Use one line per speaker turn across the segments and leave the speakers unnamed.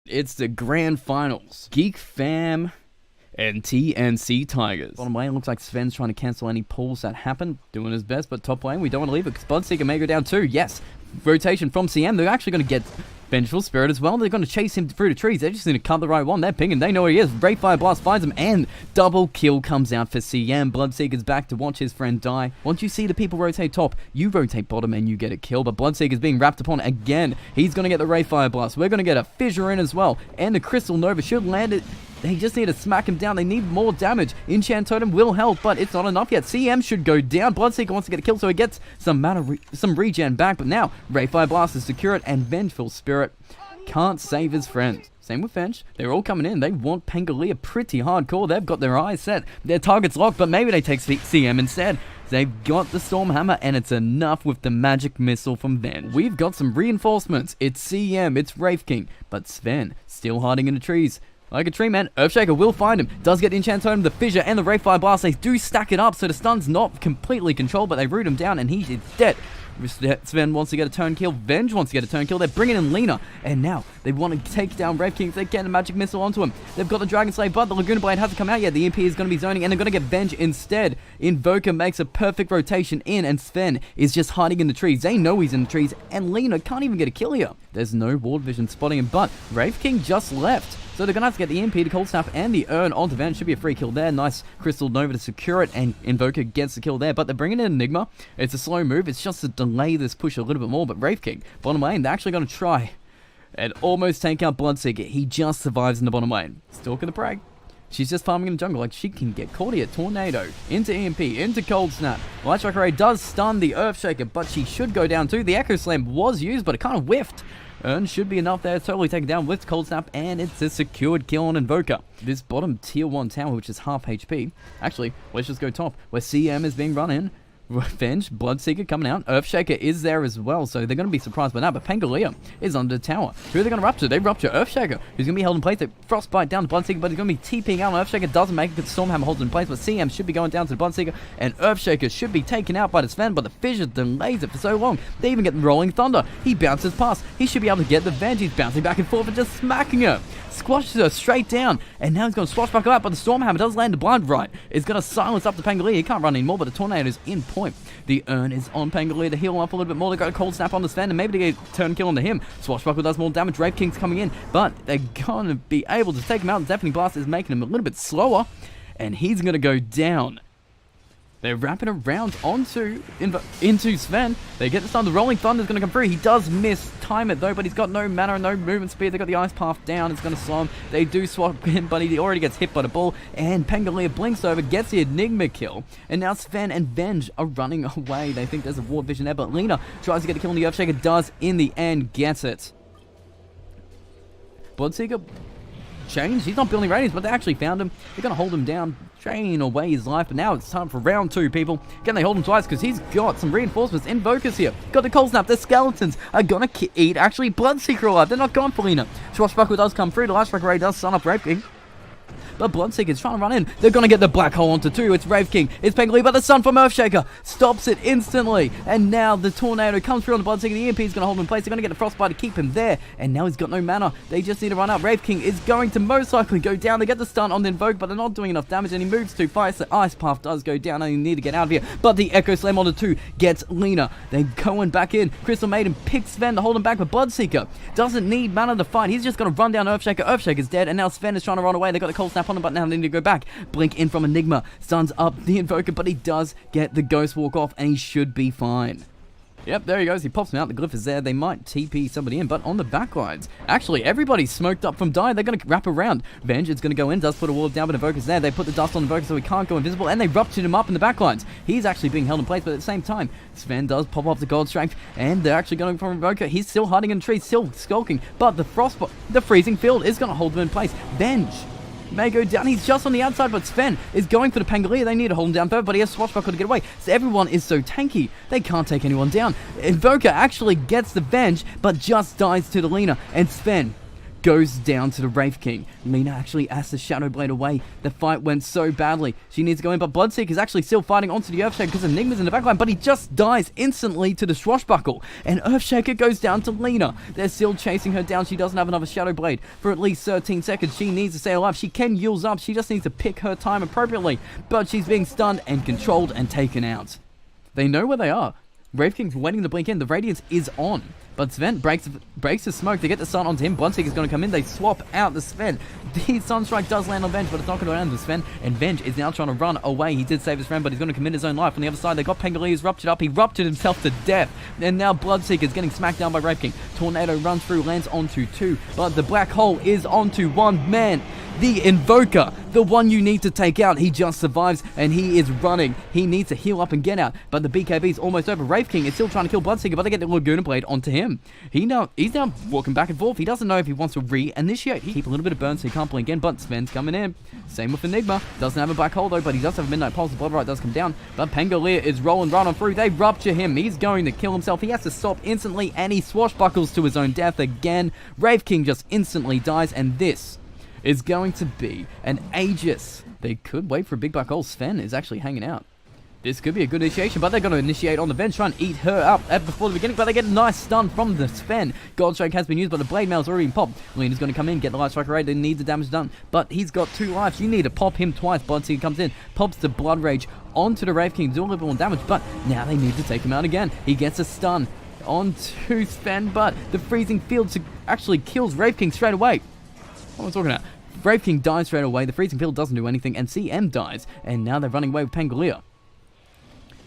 It's the grand finals. GeekFam and Tnc Tigers. Bottom lane, looks like Sven's trying to cancel any pulls that happen. Doing his best, but top lane, we don't want to leave it because Bloodseeker may go down too. Yes, rotation from CM. They're actually going to get Vengeful Spirit as well. They're going to chase him through the trees. They just need to cut the right one. They're pinging. They know what he is. Ray Fire Blast finds him, and double kill comes out for CM. Bloodseeker's back to watch his friend die. Once you see the people rotate top, you rotate bottom and you get a kill. But Bloodseeker's being wrapped upon again. He's going to get the Ray Fire Blast. We're going to get a Fissure in as well. And the Crystal Nova should land it. They just need to smack him down. They need more damage. Enchant Totem will help, but it's not enough yet. CM should go down. Bloodseeker wants to get a kill, so he gets some mana, some regen back. But now, Ray Fire Blast is secure it, and Vengeful Spirit can't save his friend. Same with Venge. They're all coming in. They want Pangalia pretty hardcore. They've got their eyes set. Their target's locked, but maybe they take CM instead. They've got the Storm Hammer, and it's enough with the magic missile from Venge. We've got some reinforcements. It's CM, it's Wraith King, but Sven still hiding in the trees. Like a tree man, Earthshaker will find him. Does get the Enchant Totem, the Fissure, and the Ray Fire Blast. They do stack it up, so the stun's not completely controlled, but they root him down, and he is dead. Sven wants to get a turn kill. Venge wants to get a turn kill. They're bringing in Lina. And now they want to take down Wraith King if they get the magic missile onto him. They've got the Dragon Slayer, but the Laguna Blade hasn't come out yet. The EMP is going to be zoning, and they're going to get Venge instead. Invoker makes a perfect rotation in, and Sven is just hiding in the trees. They know he's in the trees, and Lina can't even get a kill here. There's no ward vision spotting him, but Wraith King just left. So they're going to have to get the EMP, the Cold Snap, and the Urn onto Venge. Should be a free kill there. Nice Crystal Nova to secure it, and Invoker gets the kill there. But they're bringing in Enigma. It's a slow move. It's just to delay this push a little bit more. But Wraith King, bottom lane, they're actually going to try and almost take out Bloodseeker. He just survives in the bottom lane. Stalker the Prag. She's just farming in the jungle like she can get caught here. Tornado, into EMP, into Cold Snap. Light Strike Array does stun the Earthshaker, but she should go down too. The Echo Slam was used, but it kind of whiffed. Urn should be enough there. Totally taken down with Cold Snap, and it's a secured kill on Invoker. This bottom tier 1 tower, which is half HP. Actually, let's just go top, where CM is being run in. Venge, Bloodseeker coming out. Earthshaker is there as well, so they're going to be surprised by that. But Pangalia is under the tower. Who are they going to rupture? They rupture Earthshaker, who's going to be held in place. They Frostbite down to Bloodseeker, but he's going to be TPing out. Earthshaker doesn't make it because Stormhammer holds in place, but CM should be going down to the Bloodseeker, and Earthshaker should be taken out by the Sven, but the Fissure delays it for so long. They even get the Rolling Thunder. He bounces past. He should be able to get the Venge. He's bouncing back and forth and just smacking her. Squashes her straight down, and now he's going to swashbuckle out, but the Stormhammer does land the blind right. It's going to silence up the Pangalia. He can't run anymore, but the Tornado is in point. The Urn is on Pangalia to heal up a little bit more. They got a Cold Snap on the Sven, and maybe they get a turn kill onto him. Swashbuckle does more damage. Wraith King's coming in, but they're going to be able to take him out. The Deafening Blast is making him a little bit slower, and he's going to go down. They're wrapping around onto into Sven. They get the stun. The Rolling Thunder is going to come through. He does miss time it though, but he's got no mana and no movement speed. They got the Ice Path down. It's going to slow him. They do swap him, but he already gets hit by the ball. And Pangalia blinks over, gets the Enigma kill. And now Sven and Venge are running away. They think there's a ward vision there, but Lina tries to get the kill on the Earthshaker. Does in the end, gets it. Bloodseeker changed. He's not building radiance, but they actually found him. They're going to hold him down, drain away his life, but now it's time for round 2, people. Again, they hold him twice because he's got some reinforcements. Invokers here. Got the Cold Snap. The Skeletons are going to eat actually Bloodseeker alive. They're not going for Lina. Swashbuckle does come through. The Light Strike Array does stun up Wraith King. But Bloodseeker's trying to run in. They're going to get the Black Hole onto 2. It's Wraith King. It's Pangalia, but the stun from Earthshaker stops it instantly. And now the Tornado comes through on the Bloodseeker. The EMP is going to hold him in place. They're going to get the Frostbite to keep him there. And now he's got no mana. They just need to run out. Wraith King is going to most likely go down. They get the stun on the Invoke, but they're not doing enough damage. And he moves too fast. The Ice Path does go down, and you need to get out of here. But the Echo Slam on the 2 gets Lina. They're going back in. Crystal Maiden picks Sven to hold him back, but Bloodseeker doesn't need mana to fight. He's just going to run down Earthshaker. Earthshaker's dead, and now Sven is trying to run away. They got the Cold Snap on him, but now they need to go back. Blink in from Enigma, stuns up the Invoker, but he does get the Ghost Walk off, and he should be fine. Yep, there he goes. He pops him out. The Glyph is there. They might TP somebody in, but on the backlines, actually, everybody's smoked up from die. They're going to wrap around. Venge is going to go in, does put a wall down, but Invoker's there. They put the dust on Invoker so he can't go invisible, and they ruptured him up in the backlines. He's actually being held in place, but at the same time, Sven does pop off the Gold Strength, and they're actually going for Invoker. He's still hiding in the trees, still skulking, but the Freezing Field is going to hold him in place. Venge may go down. He's just on the outside, but Sven is going for the Pangalia. They need to hold him down further, but he has Swashbuckle to get away. So everyone is so tanky, they can't take anyone down. Invoker actually gets the Venge, but just dies to the Lina, and Sven goes down to the Wraith King. Lena actually asks the Shadow Blade away. The fight went so badly. She needs to go in, but Bloodseeker is actually still fighting onto the Earthshaker because Enigma's in the backline, but he just dies instantly to the Swashbuckle. And Earthshaker goes down to Lena. They're still chasing her down. She doesn't have another Shadow Blade for at least 13 seconds. She needs to stay alive. She can use up. She just needs to pick her time appropriately. But she's being stunned and controlled and taken out. They know where they are. Wraith King's waiting to blink in. The Radiance is on. But Sven breaks the smoke to get the stun onto him. Bloodseeker's going to come in. They swap out the Sven. The Sunstrike does land on Venge, but it's not going to land on Sven. And Venge is now trying to run away. He did save his friend, but he's going to commit his own life. On the other side, they got Pangolia's ruptured up. He ruptured himself to death. And now Bloodseeker's getting smacked down by Wraith King. Tornado runs through, lands onto 2. But the Black Hole is onto 1 man. The Invoker, the one you need to take out. He just survives and he is running. He needs to heal up and get out. But the BKB is almost over. Wraith King is still trying to kill Bloodseeker, but they get the Laguna Blade onto him. He's now walking back and forth. He doesn't know if he wants to re-initiate. He keep a little bit of burn so he can't blink in, but Sven's coming in. Same with Enigma. Doesn't have a Black Hole though, but he does have a Midnight Pulse. The Blood Right does come down, but Pangolia is rolling right on through. They rupture him. He's going to kill himself. He has to stop instantly, and he swashbuckles to his own death again. Wraith King just instantly dies, and this is going to be an Aegis. They could wait for a big Black Hole. Sven is actually hanging out. This could be a good initiation, but they're going to initiate on the Venge, try and eat her up before the beginning, but they get a nice stun from the Sven. Godstrike has been used, but the Blade Mail's already been popped. Lena's going to come in, get the Light Strike array, they need the damage done, but he's got 2 lives. You need to pop him twice. Bloodseeker comes in, pops the Blood Rage onto the Wraith King, do a little bit more damage, but now they need to take him out again. He gets a stun onto Sven, but the Freezing Field actually kills Wraith King straight away. What am I talking about? Wraith King dies straight away, the Freezing Field doesn't do anything, and CM dies, and now they're running away with Pangolia.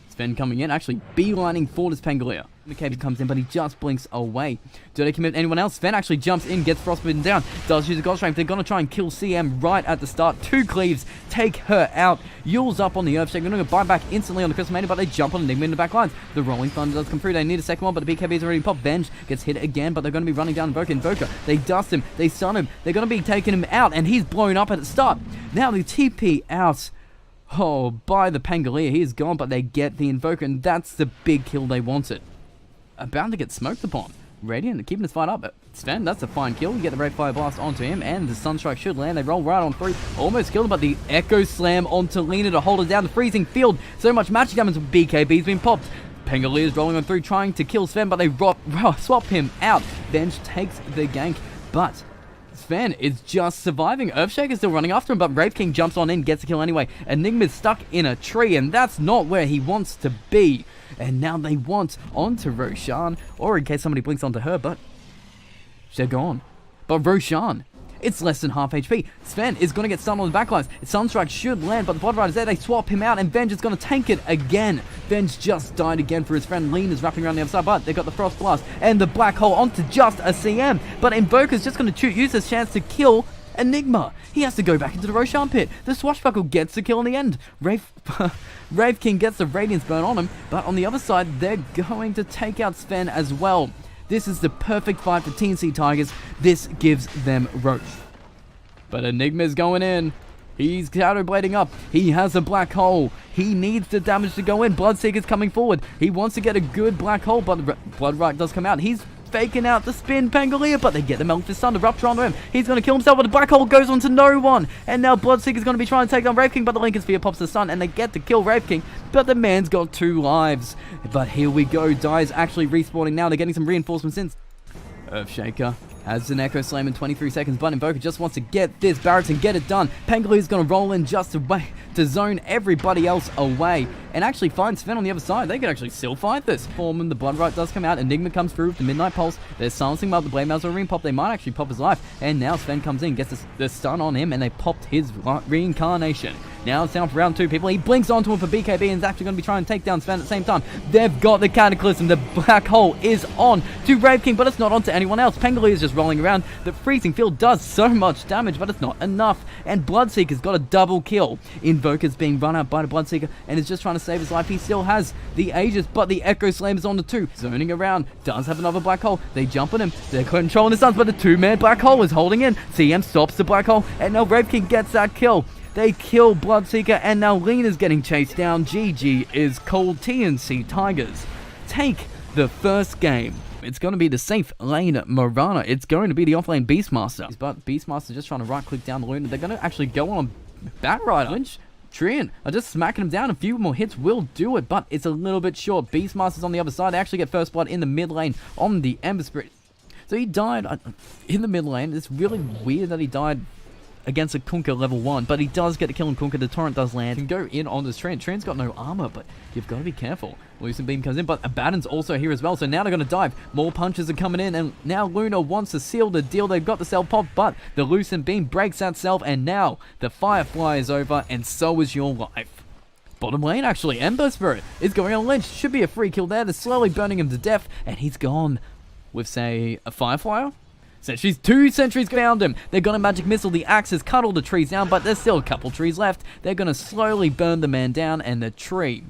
Sven coming in, actually beelining for this Pangolia. The KB comes in, but he just blinks away. Do they commit anyone else? Sven actually jumps in, gets Frostbitten down, does use a God Strength. They're going to try and kill CM right at the start. 2 cleaves, take her out. Yule's up on the Earthshake. They're going to buy back instantly on the Crystal Maiden, but they jump on Enigma in the back lines. The Rolling Thunder does come through. They need a second one, but the BKB is already popped. Venge gets hit again, but they're going to be running down Invoker. They dust him, they stun him. They're going to be taking him out, and he's blown up at the start. Now the TP out. Oh, by the Pangolia, he is gone, but they get the Invoker, and that's the big kill they wanted. About to get smoked upon. Radiant keeping this fight up. Sven, that's a fine kill. You get the Red Fire Blast onto him, and the Sunstrike should land. They roll right on through. Almost killed him, but the Echo Slam onto Lena to hold her down. The Freezing Field. So much magic damage with BKB's been popped. Pangolia's rolling on through, trying to kill Sven, but they swap him out. Venge takes the gank, but Sven is just surviving. Earthshaker's still running after him, but Wraith King jumps on in, gets a kill anyway. Enigma's stuck in a tree, and that's not where he wants to be. And now they want onto Roshan, or in case somebody blinks onto her, but they're gone. But Roshan, it's less than half HP. Sven is going to get stunned on the backlines. Sunstrike should land, but the Blood Rider's there. They swap him out, and Venge is going to tank it again. Venge just died again for his friend. Lena's wrapping around the other side, but they got the Frost Blast and the Black Hole onto just a CM. But Invoker's just going to use this chance to kill Enigma. He has to go back into the Roshan pit. The Swashbuckle gets the kill in the end. Wraith King gets the Radiance burn on him, but on the other side, they're going to take out Sven as well. This is the perfect fight for Tnc Tigers. This gives them roach. But Enigma's going in. He's Shadow Blading up. He has a Black Hole. He needs the damage to go in. Bloodseeker's coming forward. He wants to get a good Black Hole, but the Blood Right does come out. He's faking out the spin Pangolia, but they get the Melfist Thunder Rupture onto him. He's going to kill himself, but the Black Hole goes on to no one. And now Bloodseeker's going to be trying to take down Wraith King, but the Lincoln Sphere pops the stun, and they get to kill Wraith King, but the man's got 2 lives. But here we go. Dies actually respawning now. They're getting some reinforcements in. Earthshaker has an Echo Slam in 23 seconds, but Invoker just wants to get this Barracks and get it done. Pangolia's going to roll in just to zone everybody else away and actually find Sven on the other side. They can actually still fight this. Foreman, the Blood Right does come out. Enigma comes through with the Midnight Pulse. They're silencing him up. The Blade Mail's already pop. They might actually pop his life. And now Sven comes in, gets the stun on him, and they popped his reincarnation. Now it's down for round 2, people. He blinks onto him for BKB and is actually going to be trying to take down Sven at the same time. They've got the Cataclysm. The Black Hole is on to Wraith King, but it's not on to anyone else. Pangolia is just rolling around. The Freezing Field does so much damage, but it's not enough. And Bloodseeker's got a double kill. Invoker's being run out by the Bloodseeker and is just trying to save his life. He still has the Aegis, but the Echo Slam is on the 2. Zoning around. Does have another Black Hole. They jump on him. They're controlling the stuns, but the 2-man Black Hole is holding in. CM stops the Black Hole, and now Wraith King gets that kill. They kill Bloodseeker, and now Lena's getting chased down. GG is called. Tnc Tigers take the first game It's going to be the safe lane Mirana. It's going to be the offlane Beastmaster. But Beastmaster just trying to right-click down the Luna. They're going to actually go on Batrider. Lynch, Trian are just smacking him down. A few more hits will do it, but it's a little bit short. Beastmaster's on the other side. They actually get first blood in the mid lane on the Ember Spirit. So he died in the mid lane. It's really weird that he died against a Kunkka level 1, but he does get to kill on Kunkka. The torrent does land. Can go in on this Tran. Tran's got no armor, but you've got to be careful. Lucent Beam comes in, but Abaddon's also here as well, so now they're going to dive. More punches are coming in, and now Luna wants to seal the deal. They've got the cell pop, but the Lucent Beam breaks that self, and now the Firefly is over, and so is your life. Bottom lane, actually, Ember Spirit is going on Lynch. Should be a free kill there. They're slowly burning him to death, and he's gone with, say, a Fireflyer? Sentries, 2 sentries found him. They're gonna magic missile. The axe has cut all the trees down, but there's still a couple trees left. They're gonna slowly burn the man down, and the tree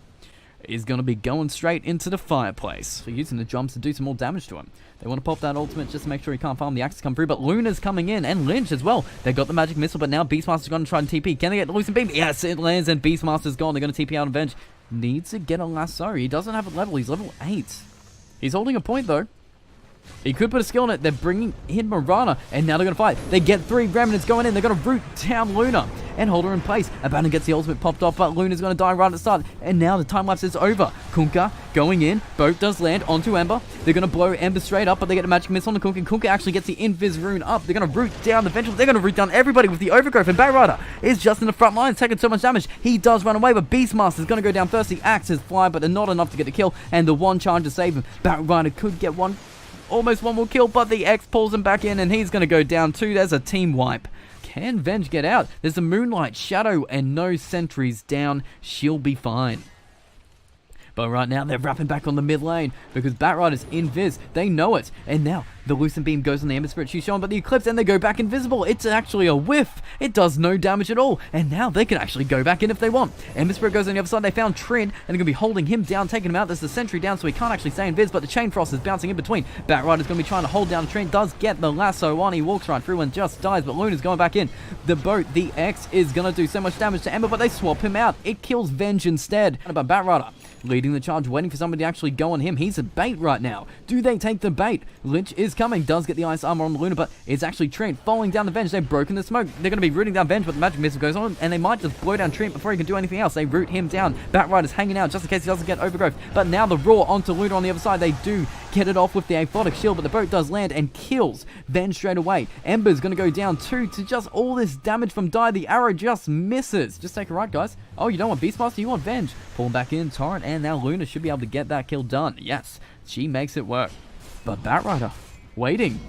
is gonna be going straight into the fireplace. So using the jumps to do some more damage to him. They want to pop that ultimate just to make sure he can't farm the axe to come through, but Luna's coming in, and Lynch as well. They got the magic missile, but now Beastmaster's gonna try and TP. Can they get the Lucent Beam? Yes, it lands, and Beastmaster's gone. They're gonna TP out on Venge. Needs to get a lasso. He doesn't have a level. He's level 8. He's holding a point, though. He could put a skill on it. They're bringing in Mirana, and now they're going to fight. They get 3 remnants going in. They're going to root down Luna and hold her in place. Abaddon gets the ultimate popped off, but Luna's going to die right at the start. And now the time lapse is over. Kunkka going in. Boat does land onto Ember. They're going to blow Ember straight up, but they get a magic miss on the Kunkka. Kunkka actually gets the invis rune up. They're going to root down the Vengeful. They're going to root down everybody with the overgrowth. And Batrider is just in the front line, taking so much damage. He does run away, but Beastmaster's going to go down first. The axes fly, but they're not enough to get the kill. And the one charge to save him. Batrider could get almost one more kill, but the X pulls him back in, and he's going to go down too. There's a team wipe. Can Venge get out? There's a Moonlight Shadow and no sentries down. She'll be fine. But right now, they're wrapping back on the mid lane because Batrider's invis. They know it. And now, the Lucent Beam goes on the Ember Spirit. She's shown, but the Eclipse, and they go back invisible. It's actually a whiff. It does no damage at all. And now they can actually go back in if they want. Ember Spirit goes on the other side. They found Trin, and they're going to be holding him down, taking him out. There's the Sentry down, so he can't actually stay invis, but the Chain Frost is bouncing in between. Batrider's going to be trying to hold down Trin. Does get the lasso on. He walks right through and just dies, but Luna's going back in. The boat, the X, is going to do so much damage to Ember, but they swap him out. It kills Venge instead. But Batrider leading the charge, waiting for somebody to actually go on him. He's a bait right now. Do they take the bait? Lynch is coming, does get the ice armor on the Luna, but it's actually Trent falling down the Venge. They've broken the smoke. They're going to be rooting down Venge, but the magic missile goes on, and they might just blow down Trent before he can do anything else. They root him down. Batrider's hanging out just in case he doesn't get overgrowth, but now the roar onto Luna on the other side. They do get it off with the aphotic shield, but the boat does land and kills Venge straight away. Ember's going to go down too to just all this damage from Die. The arrow just misses. Just take a right, guys. Oh, you don't want Beastmaster, you want Venge. Pull him back in, Torrent, and now Luna should be able to get that kill done. Yes, she makes it work. But Batrider, waiting,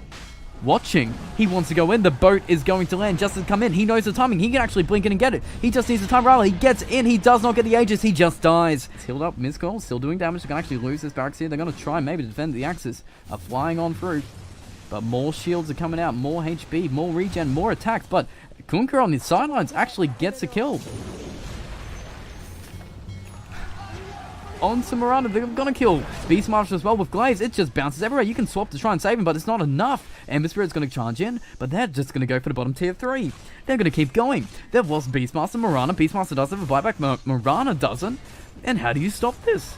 watching. He wants to go in. The boat is going to land just to come in. He knows the timing. He can actually blink in and get it. He just needs the time rattle. He gets in. He does not get the Aegis. He just dies. It's healed up. Mizcall still doing damage. They're going to actually lose this barracks here. They're going to try maybe to defend. The axes are flying on through. But more shields are coming out. More HP, more regen, more attacks. But Kunkka on the sidelines actually gets a kill. On to Mirana, they're gonna kill Beastmaster as well with Glaze. It just bounces everywhere. You can swap to try and save him, but it's not enough. Ember Spirit's gonna charge in, but they're just gonna go for the bottom tier 3. They're gonna keep going. They've lost Beastmaster, Mirana. Beastmaster does have a buyback, Mirana doesn't. And how do you stop this?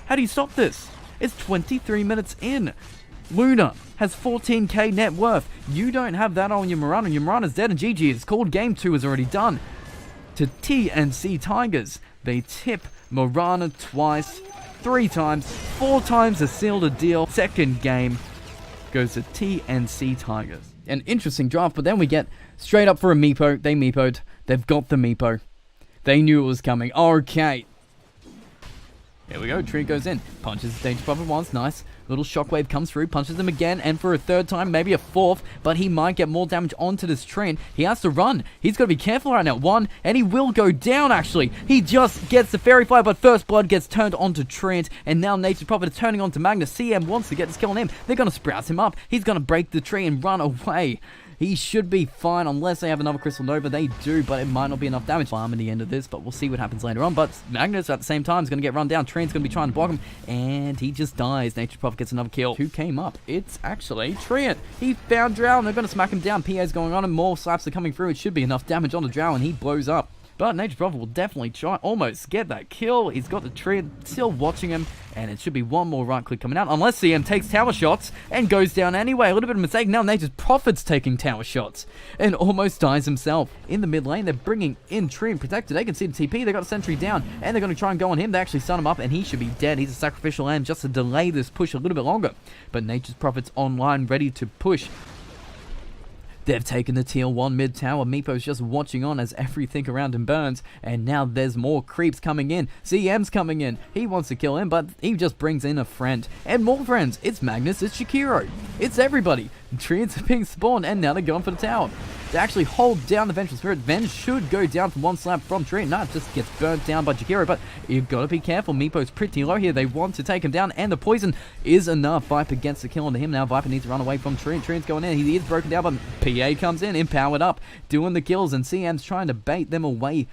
How do you stop this? It's 23 minutes in. Luna has 14k net worth. You don't have that on your Mirana. Your Mirana's dead, and GG. It's called Game 2 is already done. To Tnc Tigers, they tip Mirana twice, 3 times, 4 times to seal the deal. Second game goes to Tnc Tigers. An interesting draft, but then we get straight up for a Meepo. They Meepo'd. They've got the Meepo. They knew it was coming. Okay. Here we go. Tree goes in. Punches the Danger Prophet once. Nice. Little shockwave comes through. Punches him again. And for a 3rd time, maybe a 4th. But he might get more damage onto this train. He has to run. He's got to be careful right now. 1. And he will go down, actually. He just gets the Fairy Fly. But First Blood gets turned onto Trent. And now Nature's Prophet is turning onto Magnus. CM wants to get this kill on him. They're going to sprout him up. He's going to break the tree and run away. He should be fine unless they have another Crystal Nova. They do, but it might not be enough damage. Farm in the end of this, but we'll see what happens later on. But Magnus at the same time is going to get run down. Trent's going to be trying to block him, and he just dies. Nature's Prophet gets another kill. Who came up? It's actually Trent. He found Drow, and they're going to smack him down. PA's going on, and more slaps are coming through. It should be enough damage on the Drow, and he blows up. But Nature's Prophet will definitely try, almost get that kill. He's got the tree still watching him, and it should be one more right click coming out, unless CM takes tower shots and goes down anyway. A little bit of a mistake. Now Nature's Prophet's taking tower shots and almost dies himself. In the mid lane, they're bringing in Tree and Protector. They can see the TP. They got a sentry down, and they're going to try and go on him. They actually stun him up, and he should be dead. He's a sacrificial lamb just to delay this push a little bit longer. But Nature's Prophet's online, ready to push. They've taken the tier 1 mid tower. Meepo's just watching on as everything around him burns. And now there's more creeps coming in. CM's coming in. He wants to kill him, but he just brings in a friend. And more friends. It's Magnus. It's Shakiro. It's everybody. Treants are being spawned, and now they're going for the tower. They actually hold down the Vengeful Spirit. Ven should go down from one slap from Treant. No, it just gets burnt down by Jakiro, but you've got to be careful. Meepo's pretty low here. They want to take him down, and the poison is enough. Viper gets the kill onto him now. Viper needs to run away from Treant. Treant's going in. He is broken down, but PA comes in, empowered up, doing the kills, and CM's trying to bait them away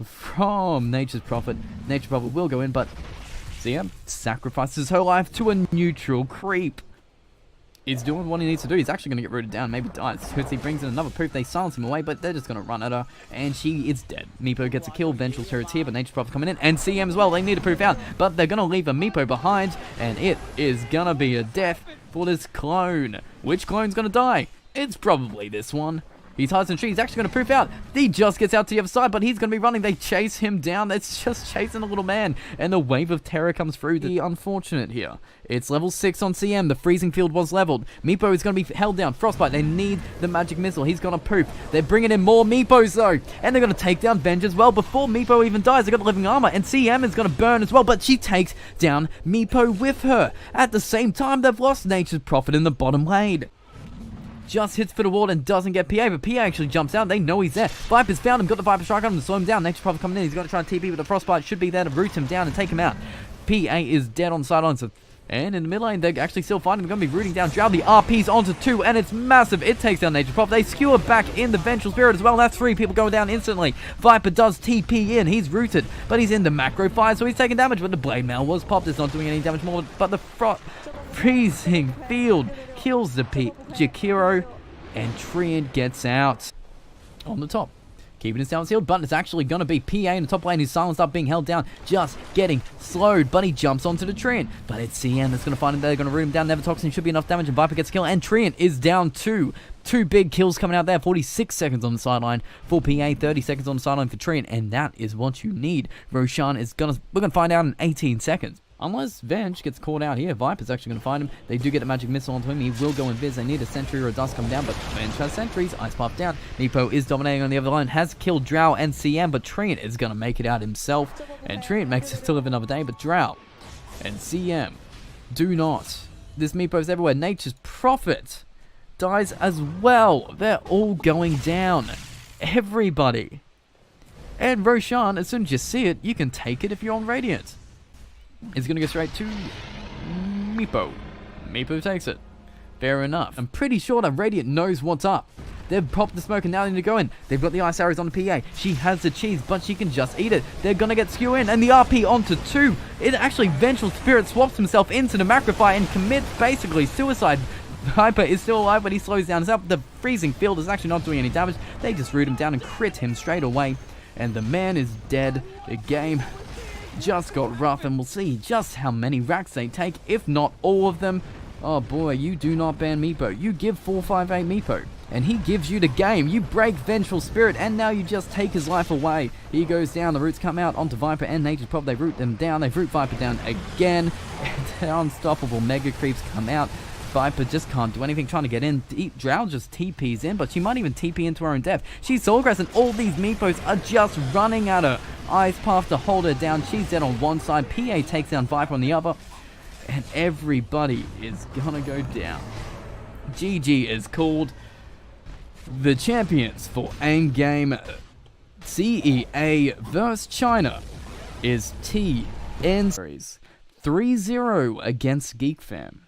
from Nature's Prophet. Nature's Prophet will go in, but CM sacrifices her life to a neutral creep. He's doing what he needs to do. He's actually going to get rooted down, maybe dies. Because he brings in another proof. They silence him away, but they're just going to run at her. And she is dead. Meepo gets a kill. Vengeful Spirit's here, but Nature's Prophet coming in. And CM as well. They need to proof out. But they're going to leave a Meepo behind. And it is going to be a death for this clone. Which clone's going to die? It's probably this one. He's hides in tree. He's actually going to proof out. He just gets out to the other side, but he's going to be running. They chase him down. It's just chasing the little man. And the wave of terror comes through. The unfortunate here. It's level 6 on CM. The freezing field was leveled. Meepo is going to be held down. Frostbite. They need the magic missile. He's going to poof. They're bringing in more Meepos though. And they're going to take down Venge as well. Before Meepo even dies, they got living armor. And CM is going to burn as well. But she takes down Meepo with her. At the same time, they've lost Nature's Prophet in the bottom lane. Just hits for the wall and doesn't get PA, but PA actually jumps out. They know he's there. Viper's found him, got the Viper strike on him to slow him down. Nature's Prophet coming in. He's going to try and TP with the Frostbite. Should be there to root him down and take him out. PA is dead on the sidelines. And in the mid lane, they're actually still fighting. They're going to be rooting down Drow. The RP's onto 2, and it's massive. It takes down Nature's Prophet. They skewer back in the Vengeful Spirit as well. That's 3 people going down instantly. Viper does TP in. He's rooted, but he's in the macro fire, so he's taking damage. But the Blade Mail was popped. It's not doing any damage more, but the freezing field kills the Jakiro. And Treant gets out on the top. Keeping his down sealed, but it's actually going to be PA in the top lane who's silenced up, being held down, just getting slowed, but he jumps onto the Treant. But it's CM that's going to find him. They're going to root him down. Nevertoxin should be enough damage, and Viper gets a kill, and Treant is down 2. 2 big kills coming out there. 46 seconds on the sideline for PA, 30 seconds on the sideline for Treant, and that is what you need. Roshan is we're going to find out in 18 seconds. Unless Venge gets caught out here, Viper's actually going to find him. They do get a magic missile onto him. He will go invis. They need a sentry or a dust come down, but Venge has sentries. Ice Puff down. Meepo is dominating on the other line. Has killed Drow and CM, but Treant is going to make it out himself. And Treant makes it to live another day, but Drow and CM do not. This Meepo's everywhere. Nature's Prophet dies as well. They're all going down. Everybody. And Roshan, as soon as you see it, you can take it if you're on Radiant. It's going to go straight to Meepo. Meepo takes it. Fair enough. I'm pretty sure that Radiant knows what's up. They've popped the smoke and now they need to go in. They've got the ice arrows on the PA. She has the cheese, but she can just eat it. They're going to get skew in, and the RP onto 2. It actually, Vengeful Spirit swaps himself into the Macrofy and commits basically suicide. Viper is still alive, but he slows down himself. The freezing field is actually not doing any damage. They just root him down and crit him straight away. And the man is dead. The game just got rough, and we'll see just how many racks they take, if not all of them. Oh boy, you do not ban Meepo. You give 458 Meepo, and he gives you the game. You break Vengeful Spirit, and now you just take his life away. He goes down, the roots come out onto Viper and Nature's Prophet. They root them down, they root Viper down again, and the unstoppable Mega Creeps come out. Viper just can't do anything, trying to get in. Drow just TPs in, but she might even TP into her own death. She's Soulgrass, and all these Meepos are just running at her. Ice Path to hold her down. She's dead on one side. PA takes down Viper on the other. And everybody is gonna go down. GG is called. The champions for endgame CEA vs China is Tnc.T 3-0 against GeekFam.